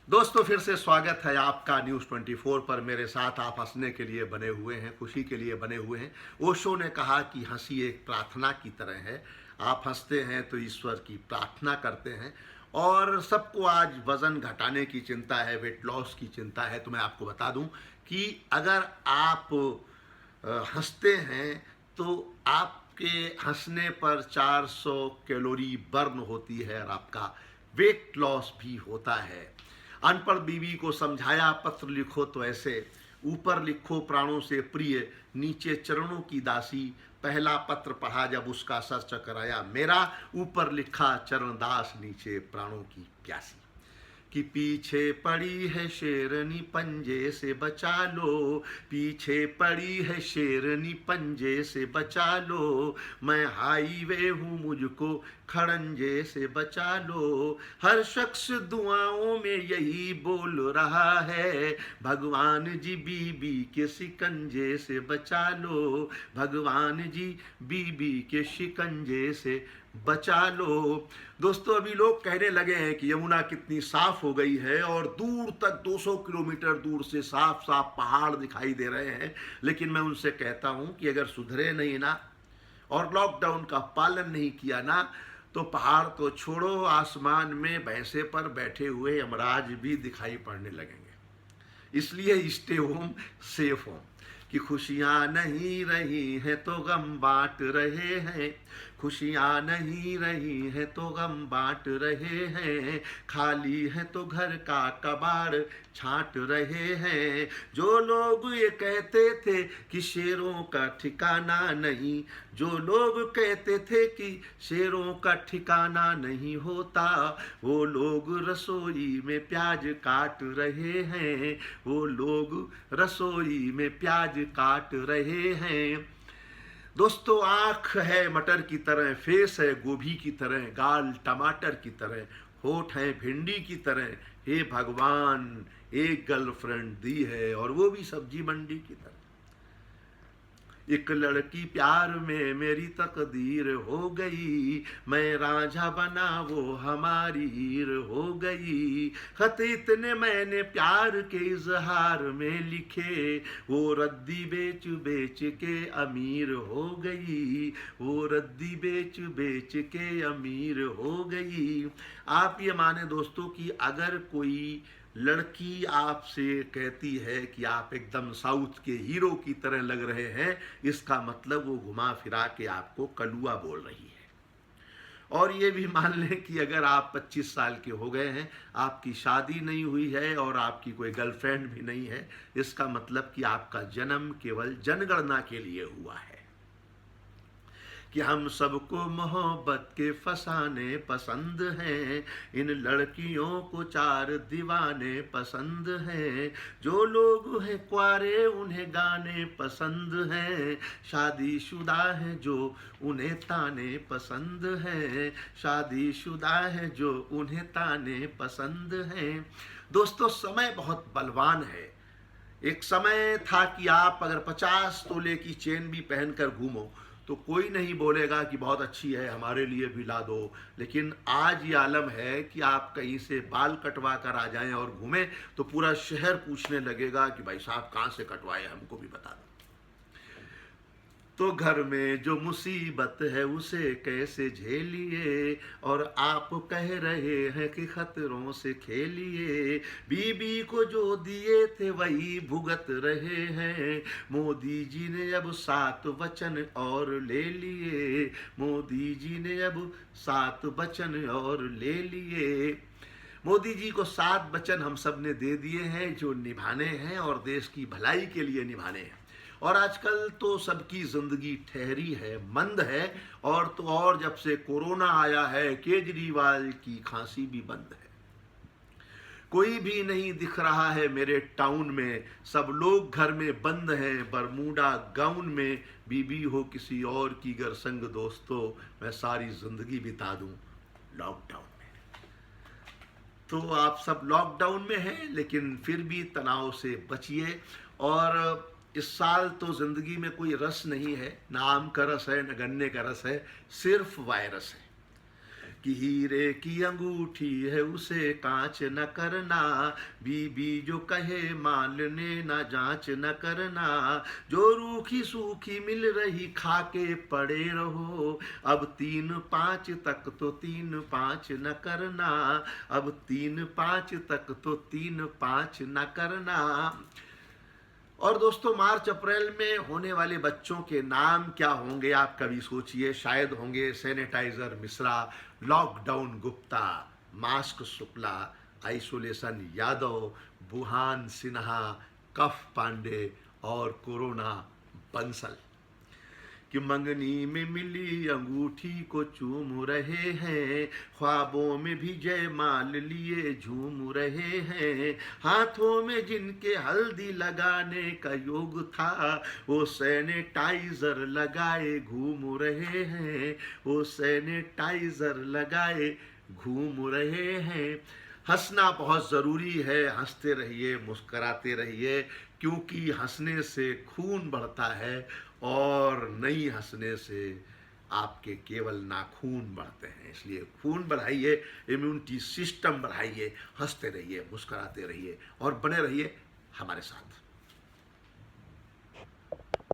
दोस्तों फिर से स्वागत है आपका न्यूज़ 24 पर। मेरे साथ आप हंसने के लिए बने हुए हैं, खुशी के लिए बने हुए हैं। ओशो ने कहा कि हंसी एक प्रार्थना की तरह है। आप हंसते हैं तो ईश्वर की प्रार्थना करते हैं। और सबको आज वज़न घटाने की चिंता है, वेट लॉस की चिंता है। तो मैं आपको बता दूं कि अगर आप हंसते हैं तो आपके हंसने पर 400 कैलोरी बर्न होती है और आपका वेट लॉस भी होता है। अनपढ़ बीवी को समझाया पत्र लिखो तो ऐसे, ऊपर लिखो प्राणों से प्रिय, नीचे चरणों की दासी। पहला पत्र पढ़ा जब उसका सर चकराया मेरा, ऊपर लिखा चरण दास, नीचे प्राणों की प्यासी। कि पीछे पड़ी है शेरनी पंजे से बचा लो, पीछे पड़ी है शेरनी पंजे से बचा लो। मैं हाईवे हूँ मुझको खड़ंजे से बचा लो। हर शख्स दुआओं में यही बोल रहा है, भगवान जी बीबी के शिकंजे से बचा लो, भगवान जी बीबी के शिकंजे से बचा लो। दोस्तों अभी लोग कहने लगे हैं कि यमुना कितनी साफ हो गई है और दूर तक 200 किलोमीटर दूर से साफ साफ पहाड़ दिखाई दे रहे हैं। लेकिन मैं उनसे कहता हूं कि अगर सुधरे नहीं ना और लॉकडाउन का पालन नहीं किया ना, तो पहाड़ तो छोड़ो, आसमान में भैंसे पर बैठे हुए यमराज भी दिखाई पड़ने लगेंगे। इसलिए स्टे होम, सेफ होम। कि खुशियाँ नहीं रही हैं तो गम बांट रहे हैं, खुशियाँ नहीं रही हैं तो गम बांट रहे हैं। खाली है तो घर का कबाड़ छांट रहे हैं। जो लोग ये कहते थे कि शेरों का ठिकाना नहीं, जो लोग कहते थे कि शेरों का ठिकाना नहीं होता, वो लोग रसोई में प्याज काट रहे हैं, वो लोग रसोई में प्याज काट रहे हैं। दोस्तों आंख है मटर की तरह, फेस है गोभी की तरह, गाल टमाटर की तरह, होठ है भिंडी की तरह। हे भगवान, एक गर्लफ्रेंड दी है और वो भी सब्जी मंडी की तरह। एक लड़की प्यार में मेरी तकदीर हो गई, मैं रांझा बना वो हमारी हीर हो गई। खत इतने मैंने प्यार के इजहार में लिखे, वो रद्दी बेच बेच के अमीर हो गई, वो रद्दी बेच बेच के अमीर हो गई। आप ये माने दोस्तों कि अगर कोई लड़की आपसे कहती है कि आप एकदम साउथ के हीरो की तरह लग रहे हैं, इसका मतलब वो घुमा फिरा के आपको कलुआ बोल रही है। और ये भी मान लें कि अगर आप 25 साल के हो गए हैं, आपकी शादी नहीं हुई है और आपकी कोई गर्लफ्रेंड भी नहीं है, इसका मतलब कि आपका जन्म केवल जनगणना के लिए हुआ है। कि हम सबको मोहब्बत के फसाने पसंद हैं, इन लड़कियों को चार दीवाने पसंद हैं। जो लोग हैं कुआरे उन्हें गाने पसंद हैं, शादीशुदा हैं जो उन्हें ताने पसंद हैं, शादीशुदा हैं जो उन्हें ताने पसंद हैं। दोस्तों समय बहुत बलवान है। एक समय था कि आप अगर 50 तोले की चेन भी पहनकर घूमो तो कोई नहीं बोलेगा कि बहुत अच्छी है, हमारे लिए भी ला दो। लेकिन आज ये आलम है कि आप कहीं से बाल कटवा कर आ जाएं और घूमें तो पूरा शहर पूछने लगेगा कि भाई साहब कहाँ से कटवाए, हमको भी बता दो। तो घर में जो मुसीबत है उसे कैसे झेलिए, और आप कह रहे हैं कि खतरों से खेलिए। बीबी को जो दिए थे वही भुगत रहे हैं, मोदी जी ने अब 7 वचन और ले लिए, मोदी जी ने अब 7 वचन और ले लिए। मोदी जी को 7 वचन हम सब ने दे दिए हैं जो निभाने हैं और देश की भलाई के लिए निभाने हैं। और आजकल तो सबकी जिंदगी ठहरी है, मंद है। और तो और जब से कोरोना आया है, केजरीवाल की खांसी भी बंद है। कोई भी नहीं दिख रहा है मेरे टाउन में, सब लोग घर में बंद हैं बरमूडा गाउन में। बीबी हो किसी और की गर संग दोस्तों, मैं सारी जिंदगी बिता दूं लॉकडाउन में। तो आप सब लॉकडाउन में हैं, लेकिन फिर भी तनाव से बचिए। और इस साल तो ज़िंदगी में कोई रस नहीं है, ना आम का रस है, ना गन्ने का रस है, सिर्फ वायरस है। कि हीरे की अंगूठी है उसे कांच न करना, बीबी जो कहे मालने ना जांच न करना, जो रूखी सूखी मिल रही खा के पड़े रहो, अब 3-5 तक तो 3-5 न करना, अब 3-5 तक तो 3-5 न करना। और दोस्तों, मार्च अप्रैल में होने वाले बच्चों के नाम क्या होंगे आप कभी सोचिए। शायद होंगे sanitizer Mishra, lockdown Gupta, mask Shukla, isolation Yadav, Wuhan Sinha, cough Pandey और कोरोना बंसल। कि मंगनी में मिली अंगूठी को चूम रहे हैं, ख्वाबों में भी जयमाल लिए झूम रहे हैं, हाथों में जिनके हल्दी लगाने का योग था वो सैनिटाइजर लगाए घूम रहे हैं, वो सैनिटाइजर लगाए घूम रहे हैं। हंसना बहुत ज़रूरी है, हंसते रहिए, मुस्कराते रहिए, क्योंकि हंसने से खून बढ़ता है और नहीं हंसने से आपके केवल नाखून बढ़ते हैं। इसलिए खून बढ़ाइए, इम्यूनिटी सिस्टम बढ़ाइए, हंसते रहिए, मुस्कराते रहिए और बने रहिए हमारे साथ।